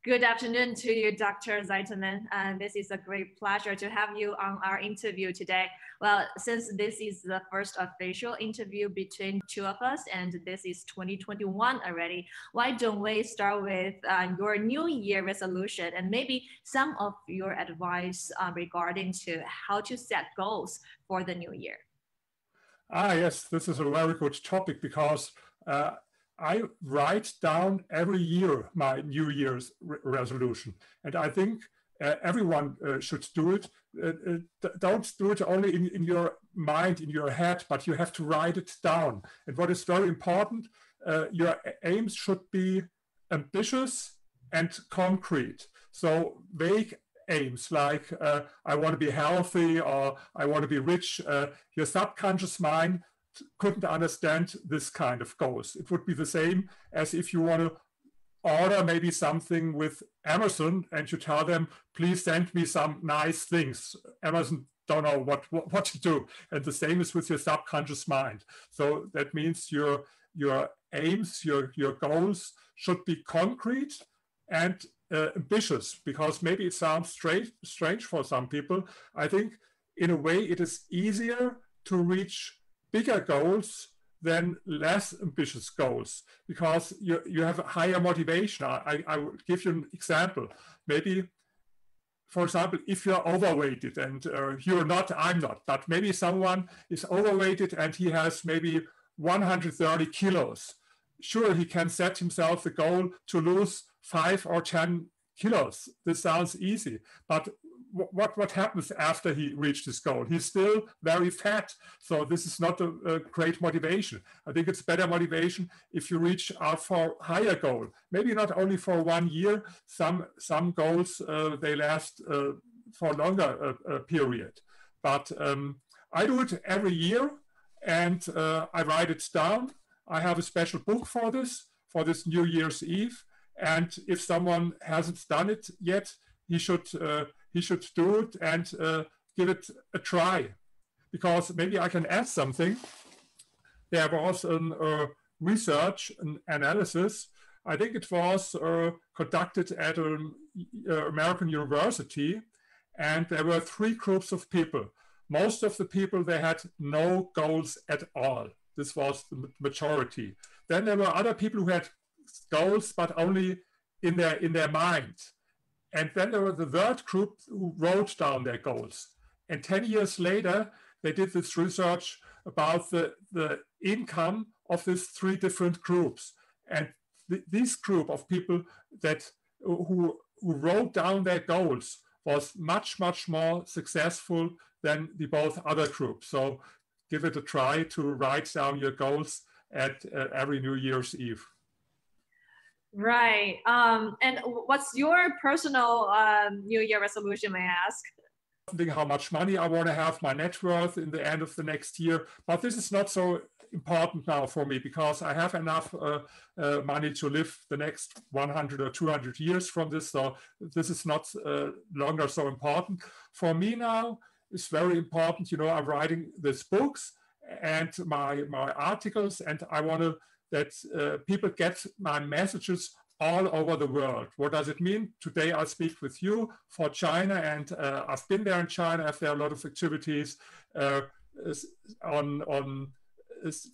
Good afternoon to you, Dr. Zitelmann. This is a great pleasure to have you on our interview today. Well, since this is the first official interview between two of us, and this is 2021 already, why don't we start with your New Year resolution and maybe some of your advice regarding to how to set goals for the new year? Yes, this is a very good topic because I write down every year my New Year's resolution. And I think everyone should do it. Don't do it only in your mind, in your head, but you have to write it down. And what is very important, your aims should be ambitious and concrete. So vague aims like I want to be healthy or I want to be rich, your subconscious mind couldn't understand this kind of goals. It would be the same as if you want to order maybe something with Amazon and you tell them, please send me some nice things. Amazon don't know what to do. And the same is with your subconscious mind. So that means your aims, your goals should be concrete and ambitious, because maybe it sounds strange for some people. I think in a way it is easier to reach bigger goals than less ambitious goals, because you have a higher motivation. I will give you an example. Maybe, for example, if you're overweighted and you're not, I'm not, but maybe someone is overweighted and he has maybe 130 kilos. Sure, he can set himself the goal to lose 5 or 10 kilos. This sounds easy, but what happens after he reached his goal? He's still very fat. So this is not a great motivation. I think it's better motivation if you reach out for higher goal. Maybe not only for 1 year. Some goals, they last for longer period. But I do it every year and I write it down. I have a special book for this New Year's Eve. And if someone hasn't done it yet, he should do it and give it a try. Because maybe I can add something. There was a research, an analysis. I think it was conducted at an American university, and there were 3 groups of people. Most of the people, they had no goals at all. This was the majority. Then there were other people who had goals, but only in their mind. And then there was the third group who wrote down their goals. And 10 years later, they did this research about the income of these 3 different groups. And this group of people who wrote down their goals was much, much more successful than the both other groups. So give it a try to write down your goals at every New Year's Eve. Right. And what's your personal New Year resolution, may I ask? Think how much money I want to have, my net worth in the end of the next year. But this is not so important now for me, because I have enough money to live the next 100 or 200 years from this. So this is not longer so important. For me now, it's very important. You know, I'm writing these books and my articles, and I want to that people get my messages all over the world. What does it mean? Today I speak with you for China, and I've been there in China. I've there a lot of activities. On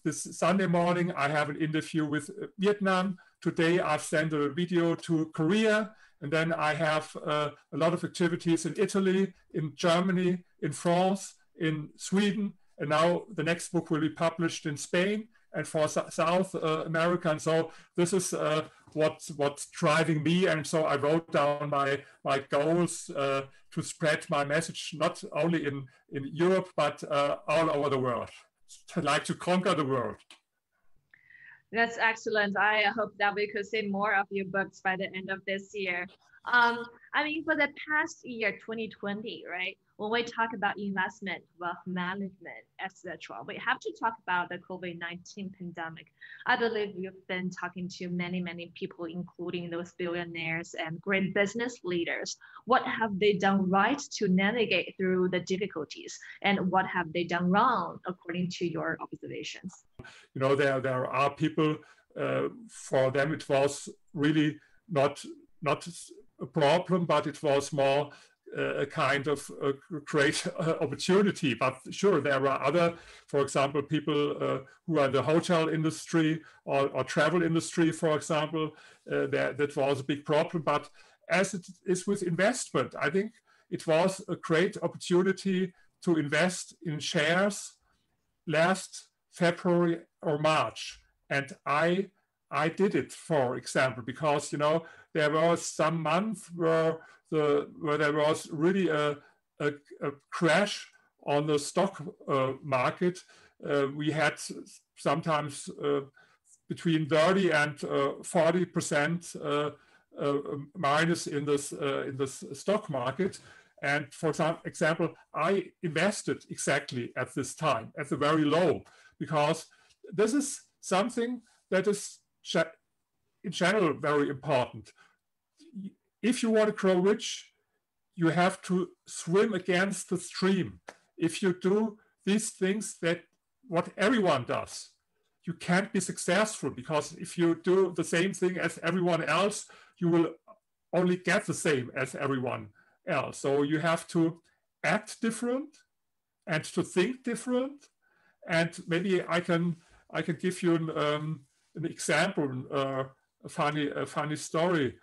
this Sunday morning, I have an interview with Vietnam. Today I've sent a video to Korea, and then I have a lot of activities in Italy, in Germany, in France, in Sweden, and now the next book will be published in Spain and for South America. And so this is what's driving me. And so I wrote down my goals to spread my message, not only in Europe, but all over the world. I'd like to conquer the world. That's excellent. I hope that we could see more of your books by the end of this year. I mean, for the past year, 2020, right? When we talk about investment, wealth management, etc., we have to talk about the COVID-19 pandemic. I believe you've been talking to many people, including those billionaires and great business leaders. What have they done right to navigate through the difficulties, and what have they done wrong according to your observations? You know, there are people, for them it was really not not a problem, but it was more a kind of a great opportunity. But sure, there are other, for example, people who are in the hotel industry or travel industry, for example, that was a big problem. But as it is with investment, I think it was a great opportunity to invest in shares last February or March. And I did it, for example, because, you know, there was some month where there was really a crash on the stock market. We had sometimes between 30 and 40% minus in this stock market. And for example, I invested exactly at this time, at the very low, because this is something that is in general very important. If you want to grow rich, you have to swim against the stream. If you do these things that what everyone does, you can't be successful, because if you do the same thing as everyone else, you will only get the same as everyone else. So you have to act different and to think different. And maybe I can give you an example, a funny story.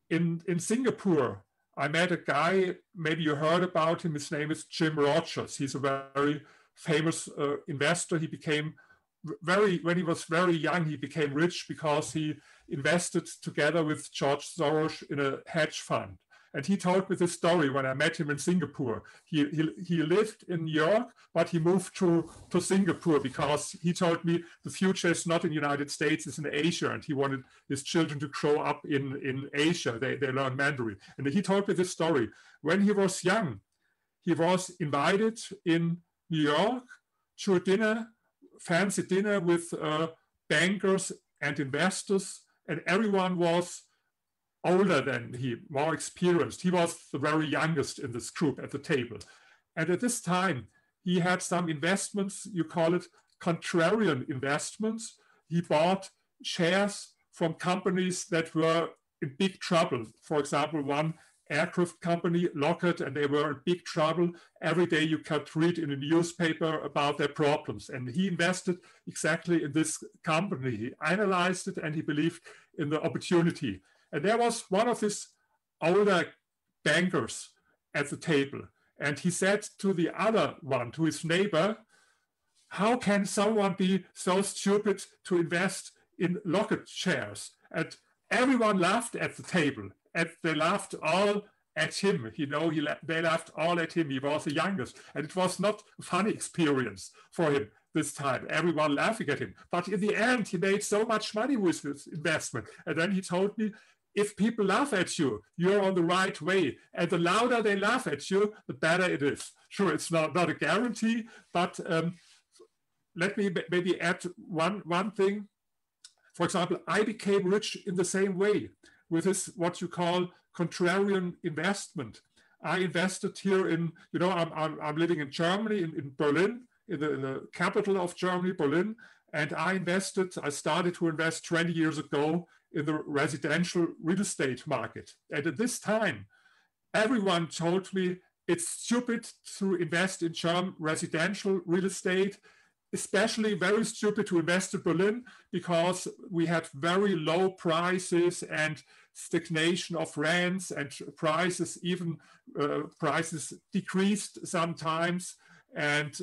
In Singapore, I met a guy, maybe you heard about him, his name is Jim Rogers. He's a very famous investor. He became when he was very young, he became rich because he invested together with George Soros in a hedge fund. And he told me this story when I met him in Singapore. He lived in New York, but he moved to Singapore because he told me the future is not in the United States, it's in Asia. And he wanted his children to grow up in Asia. They learn Mandarin. And he told me this story. When he was young, he was invited in New York to a dinner, fancy dinner with bankers and investors. And everyone was older than he, more experienced. He was the very youngest in this group at the table. And at this time, he had some investments, you call it contrarian investments. He bought shares from companies that were in big trouble. For example, one aircraft company, Lockheed, and they were in big trouble. Every day you could read in a newspaper about their problems. And he invested exactly in this company. He analyzed it and he believed in the opportunity. And there was one of his older bankers at the table. And he said to the other one, to his neighbor, how can someone be so stupid to invest in Lockheed shares? And everyone laughed at the table. And they laughed all at him. You know, they laughed all at him. He was the youngest. And it was not a funny experience for him this time. Everyone laughing at him. But in the end, he made so much money with this investment. And then he told me, if people laugh at you, you're on the right way. And the louder they laugh at you, the better it is. Sure, it's not a guarantee, but let me maybe add one thing. For example, I became rich in the same way with this, what you call contrarian investment. I invested here in, you know, I'm living in Germany, in Berlin, in the capital of Germany, Berlin. And I started to invest 20 years ago in the residential real estate market. And at this time, everyone told me it's stupid to invest in German residential real estate, especially very stupid to invest in Berlin because we had very low prices and stagnation of rents, and prices decreased sometimes. And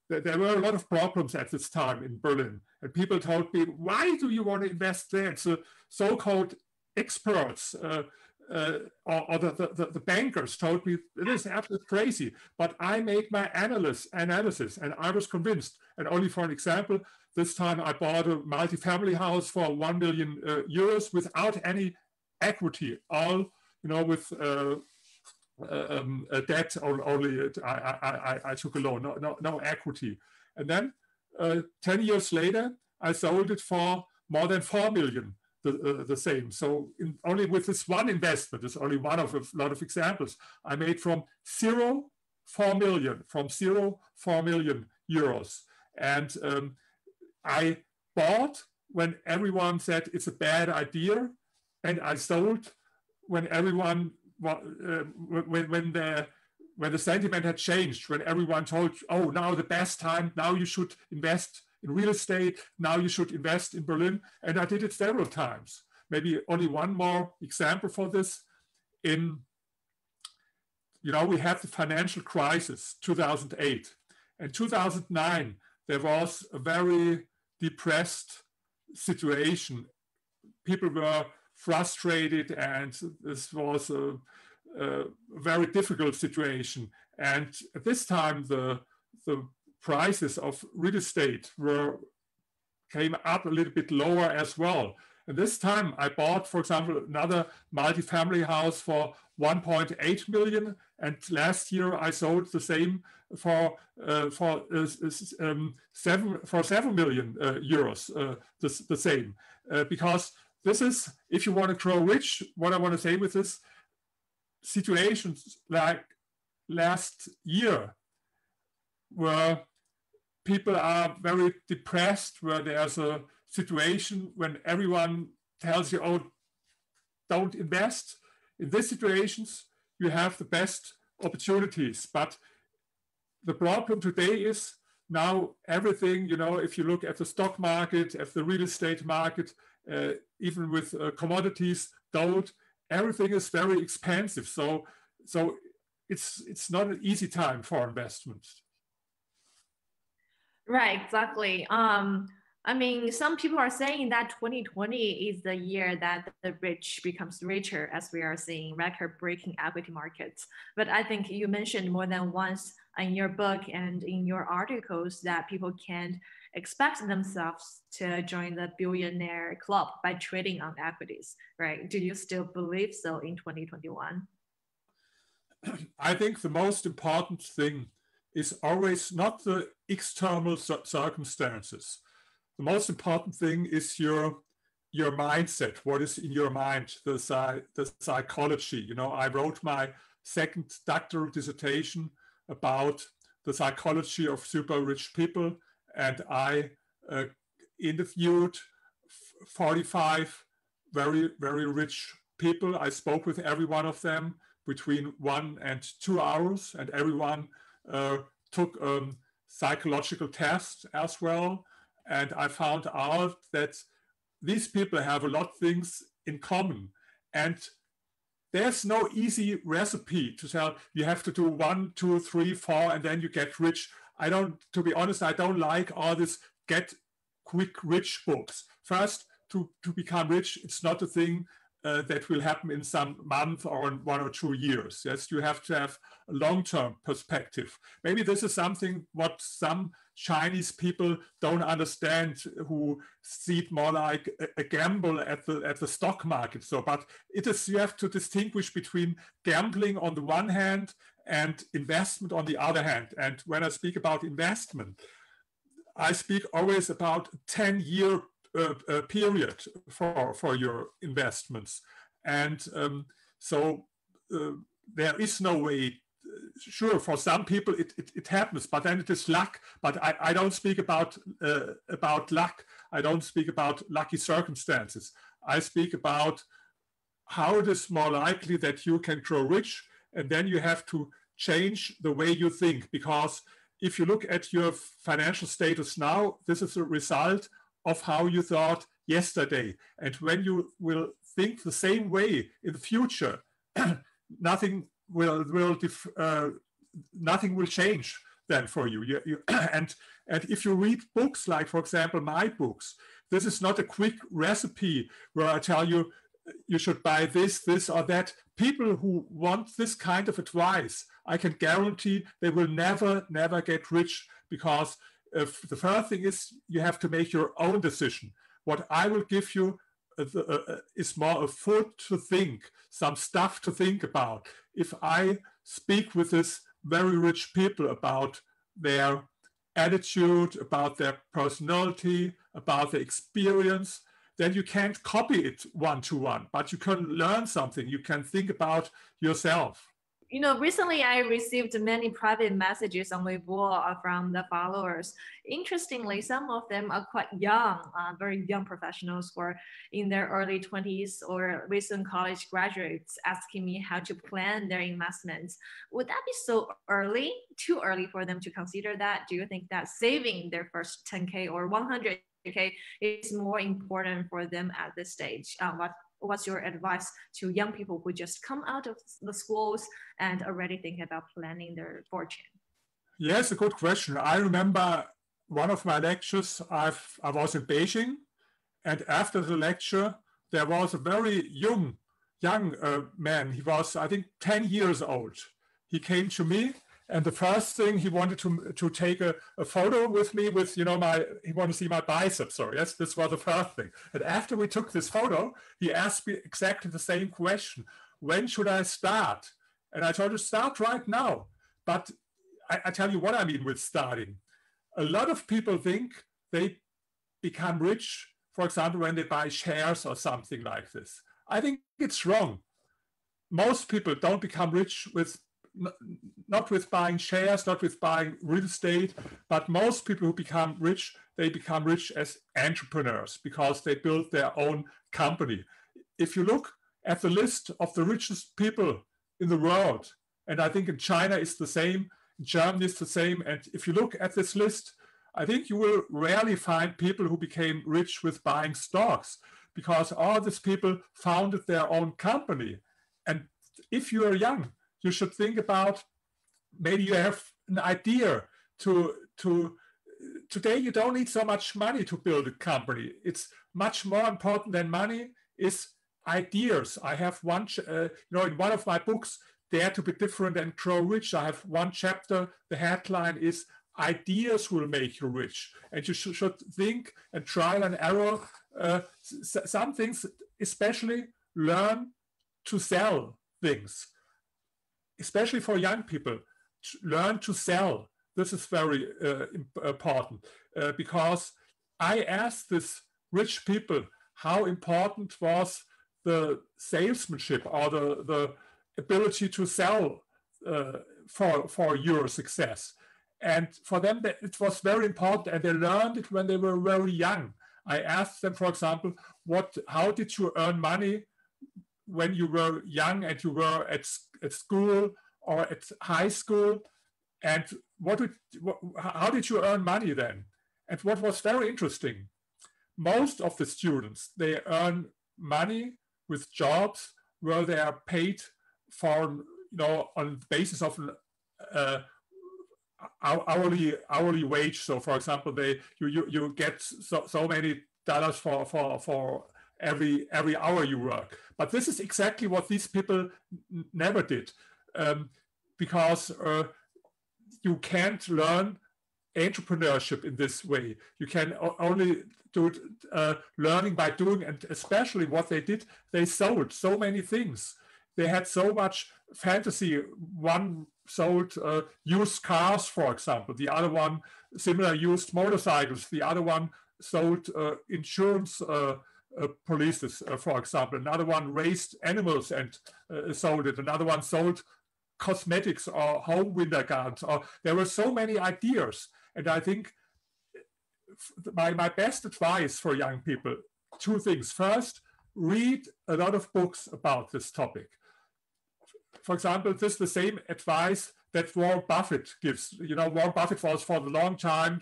there were a lot of problems at this time in Berlin. And people told me, why do you want to invest there? It's the so-called experts or the bankers told me, it is absolutely crazy. But I made my analysis and I was convinced. And only for an example, this time I bought a multifamily house for 1 million euros without any equity, all, you know, with a debt only. I took a loan, no equity. And then 10 years later, I sold it for more than 4 million, the same. So only with this one investment, it's only one of a lot of examples, I made from 0, 4 million euros. And I bought when everyone said it's a bad idea. and I sold when everyone, when the sentiment had changed, when everyone told, oh, now the best time, now you should invest in real estate, now you should invest in Berlin. And I did it several times. Maybe only one more example for this. We had the financial crisis, 2008. In 2009, there was a very depressed situation. People were frustrated, and this was a very difficult situation. And at this time, the prices of real estate came up a little bit lower as well. And this time I bought, for example, another multifamily house for 1.8 million. And last year I sold the same for 7 million euros, the same. Because this is, if you want to grow rich, what I want to say with this, situations like last year, where people are very depressed, where there's a situation when everyone tells you, oh, don't invest. In these situations, you have the best opportunities. But the problem today is now everything, if you look at the stock market, at the real estate market, even with commodities, gold, everything is very expensive. So it's not an easy time for investments. Right, exactly. I mean, some people are saying that 2020 is the year that the rich becomes richer, as we are seeing record-breaking equity markets. But I think you mentioned more than once in your book and in your articles that people can't expect themselves to join the billionaire club by trading on equities, right? Do you still believe so in 2021? I think the most important thing is always not the external circumstances. The most important thing is your mindset, what is in your mind, the psychology. I wrote my second doctoral dissertation about the psychology of super rich people, and I interviewed 45 very, very rich people. I spoke with every one of them between 1 and 2 hours, and everyone took a psychological test as well. And I found out that these people have a lot of things in common. And there's no easy recipe to tell you have to do 1, 2, 3, 4, and then you get rich. To be honest, I don't like all this get quick rich books. First, to become rich, it's not a thing that will happen in some month or in 1 or 2 years. Yes, you have to have a long-term perspective. Maybe this is something what some Chinese people don't understand, who see it more like a gamble at the stock market. So, but it is, you have to distinguish between gambling on the one hand and investment on the other hand. And when I speak about investment, I speak always about a 10-year period for your investments. And there is no way. Sure, for some people it happens, but then it is luck. But I don't speak about luck. I don't speak about lucky circumstances. I speak about how it is more likely that you can grow rich, and then you have to change the way you think. Because if you look at your financial status now, this is a result of how you thought yesterday. And when you will think the same way in the future, nothing will change then for you. And if you read books like, for example, my books, this is not a quick recipe where I tell you you should buy this, this or that. People who want this kind of advice, I can guarantee they will never get rich, because the first thing is you have to make your own decision. What I will give you is more a food to think, some stuff to think about. If I speak with these very rich people about their attitude, about their personality, about their experience, then you can't copy it one to one, but you can learn something. You can think about yourself. You know, recently I received many private messages on Weibo from the followers. Interestingly, some of them are quite young, very young professionals who are in their early 20s or recent college graduates asking me how to plan their investments. Would that be so early, too early for them to consider that? Do you think that saving their first 10K or 100K is more important for them at this stage? What's your advice to young people who just come out of the schools and already think about planning their fortune? Yes, a good question. I remember one of my lectures, I was in Beijing, and after the lecture, there was a very young man. He was, I think, 10 years old. He came to me, and the first thing he wanted to take a photo with me with, he wanted to see my biceps. So yes, this was the first thing. And after we took this photo, he asked me exactly the same question. When should I start? And I told him, start right now. But I tell you what I mean with starting. A lot of people think they become rich, for example, when they buy shares or something like this. I think it's wrong. Most people don't become rich not with buying shares, not with buying real estate, but most people who become rich, they become rich as entrepreneurs because they build their own company. If you look at the list of the richest people in the world, and I think in China it's the same, in Germany it's the same, and if you look at this list, I think you will rarely find people who became rich with buying stocks because all these people founded their own company. And if you are young, you should think about maybe you have an idea today you don't need so much money to build a company. It's much more important than money is ideas. I have one, in one of my books, Dare to be Different and Grow Rich, I have one chapter, the headline is Ideas Will Make You Rich. And you should think and trial and error. Some things, especially learn to sell things. Especially for young people, learn to sell. This is very important because I asked these rich people how important was the salesmanship or the ability to sell for your success. And for them, it was very important, and they learned it when they were very young. I asked them, for example, how did you earn money when you were young and you were at school or at high school, and how did you earn money then? And what was very interesting, most of the students, they earn money with jobs where they are paid for, on the basis of an hourly wage. So for example, you get so many dollars for every hour you work. But this is exactly what these people never did, because you can't learn entrepreneurship in this way. You can only do it learning by doing, and especially what they did, they sold so many things. They had so much fantasy. One sold used cars, for example. The other one, similar used motorcycles. The other one sold insurance policies, for example. Another one raised animals and sold it. Another one sold cosmetics or home winter gardens. There were so many ideas. And I think my best advice for young people, two things. First, read a lot of books about this topic. For example, this is the same advice that Warren Buffett gives. Warren Buffett was for a long time,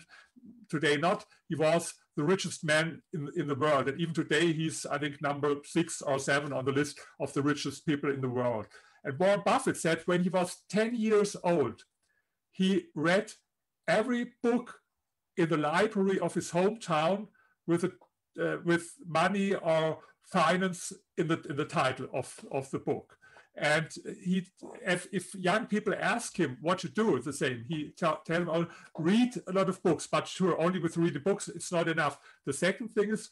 today not, he was the richest man in the world. And even today, he's, I think, number 6 or 7 on the list of the richest people in the world. And Warren Buffett said when he was 10 years old, he read every book in the library of his hometown with money or finance in the title of the book. And if young people ask him what to do, the same. He tell them, oh, read a lot of books, but sure, only with reading books, it's not enough. The second thing is,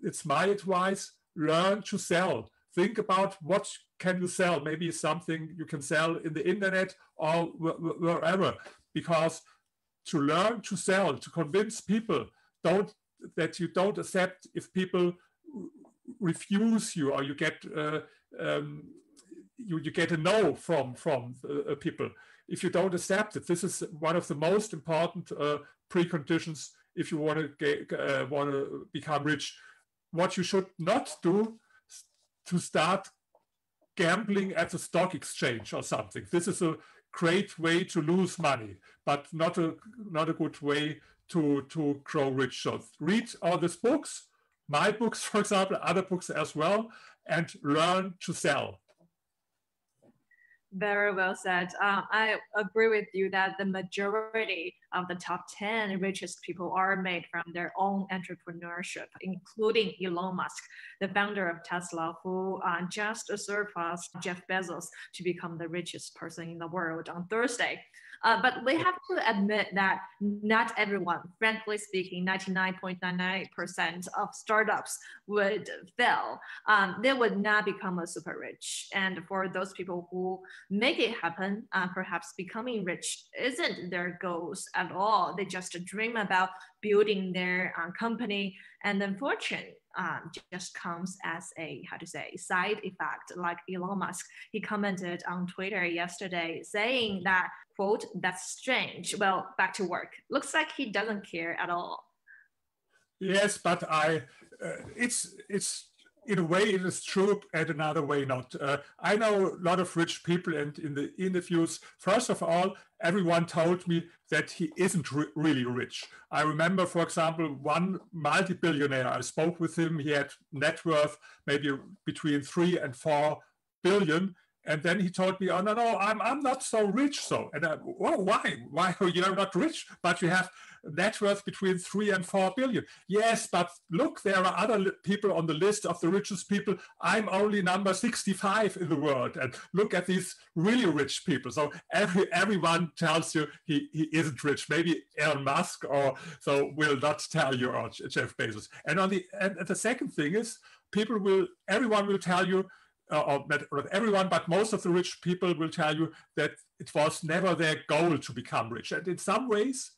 it's my advice, learn to sell. Think about what can you sell. Maybe something you can sell in the internet or wherever. Because to learn to sell, to convince people that you don't accept if people refuse you or you get you get a no from people. If you don't accept it, this is one of the most important preconditions if you want to become rich. What you should not do to start gambling at the stock exchange or something. This is a great way to lose money, but not a good way to grow rich. So read all these books, my books, for example, other books as well, and learn to sell. Very well said. I agree with you that the majority of the top 10 richest people are made from their own entrepreneurship, including Elon Musk, the founder of Tesla, who just surpassed Jeff Bezos to become the richest person in the world on Thursday. But we have to admit that not everyone, frankly speaking, 99.99% of startups would fail. They would not become a super rich. And for those people who make it happen, perhaps becoming rich isn't their goals at all. They just dream about building their company, and then fortune just comes as a, side effect. Like Elon Musk, he commented on Twitter yesterday saying that, quote, "That's strange. Well, back to work." Looks like he doesn't care at all. Yes, but it's in a way it is true, and another way not. I know a lot of rich people, and in the interviews, first of all, everyone told me that he isn't really rich. I remember, for example, one multi-billionaire. I spoke with him. He had net worth maybe between 3 and 4 billion. And then he told me, "Oh no, I'm not so rich." So, and well, why you're not rich, but you have net worth between 3 and 4 billion? Yes, but look, there are other people on the list of the richest people. I'm only number 65 in the world, and look at these really rich people. So everyone tells you he isn't rich. Maybe Elon Musk or so will not tell you, or Jeff Bezos. And the second thing is, everyone will tell you. Or not everyone, but most of the rich people will tell you that it was never their goal to become rich. And in some ways,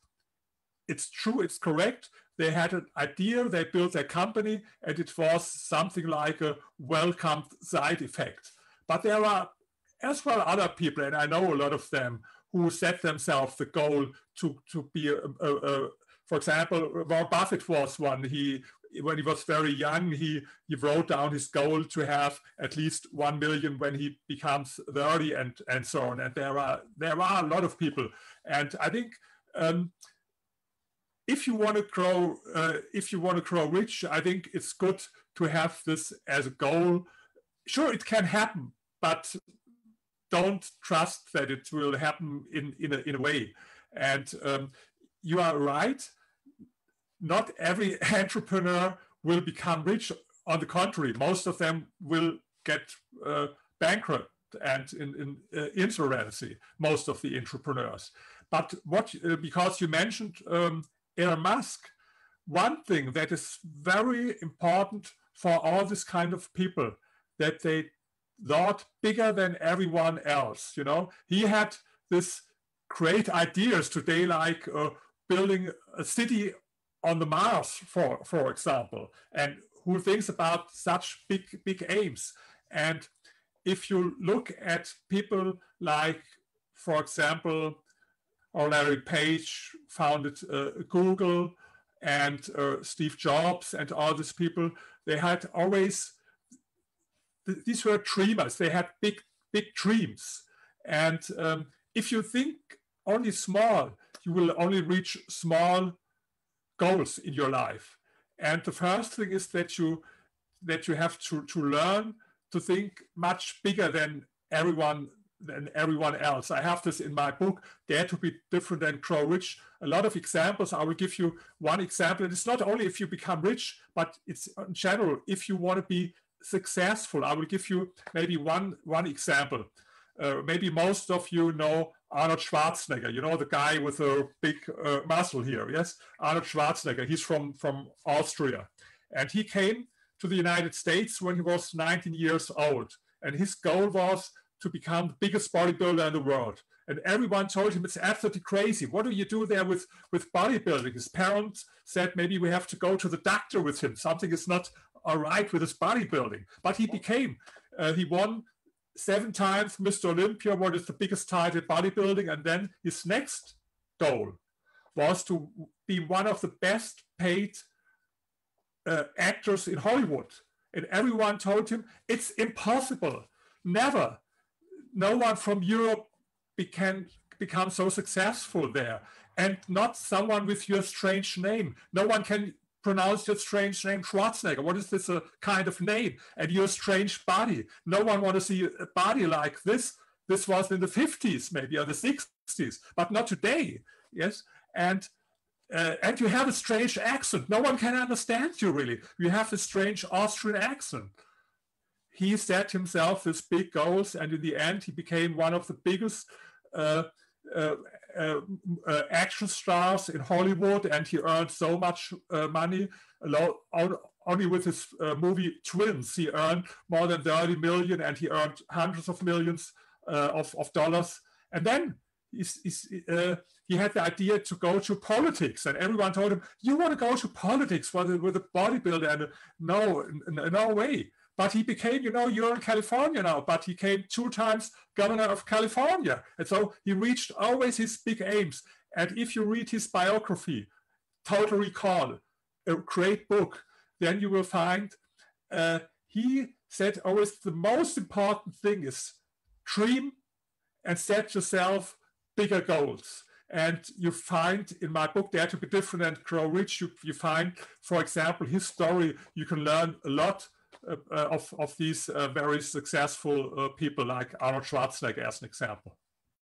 it's true, it's correct. They had an idea, they built their company, and it was something like a welcomed side effect. But there are as well other people, and I know a lot of them, who set themselves the goal to be for example, Warren Buffett was one. When he was very young, he wrote down his goal to have at least 1 million when he becomes 30, and so on. And there are a lot of people. And I think if you want to grow rich, I think it's good to have this as a goal. Sure, it can happen, but don't trust that it will happen in a way. And you are right. Not every entrepreneur will become rich. On the contrary, most of them will get bankrupt and in insolvency, most of the entrepreneurs. But because you mentioned Elon Musk, one thing that is very important for all this kind of people, that they thought bigger than everyone else. You know, he had this great ideas today, like building a city on the Mars, for example, and who thinks about such big aims. And if you look at people like, for example, Larry Page founded Google, and Steve Jobs, and all these people, they had always, these were dreamers. They had big dreams. And if you think only small, you will only reach small goals in your life. And the first thing is that you have to learn to think much bigger than everyone else. I have this in my book, Dare to Be Different and Grow Rich. A lot of examples. I will give you one example. And it's not only if you become rich, but it's in general, if you want to be successful. I will give you maybe one example. Maybe most of you know Arnold Schwarzenegger, you know, the guy with a big muscle here. Yes, Arnold Schwarzenegger. He's from Austria. And he came to the United States when he was 19 years old. And his goal was to become the biggest bodybuilder in the world. And everyone told him it's absolutely crazy. What do you do there with bodybuilding? His parents said, maybe we have to go to the doctor with him. Something is not all right with his bodybuilding. But he won 7 times Mr. Olympia, what is the biggest title in bodybuilding. And then his next goal was to be one of the best paid actors in Hollywood. And everyone told him, it's impossible. Never. No one from Europe can become so successful there. And not someone with your strange name. No one can pronounce your strange name, Schwarzenegger. What is this kind of name? And your strange body. No one wants to see a body like this. This was in the 50s, maybe, or the 60s, but not today. Yes. And you have a strange accent. No one can understand you, really. You have a strange Austrian accent. He set himself these big goals, and in the end, he became one of the biggest action stars in Hollywood, and he earned so much money. Only with his movie Twins, he earned more than 30 million, and he earned hundreds of millions of dollars. And then he had the idea to go to politics, and everyone told him, you want to go to politics with a bodybuilder? And no way. But he became, you're in California now, but he came 2 times governor of California. And so he reached always his big aims. And if you read his biography, Total Recall, a great book, then you will find he said always the most important thing is dream and set yourself bigger goals. And you find in my book, Dare to be Different and Grow Rich, you find, for example, his story. You can learn a lot of these very successful people like Arnold Schwarzenegger as an example.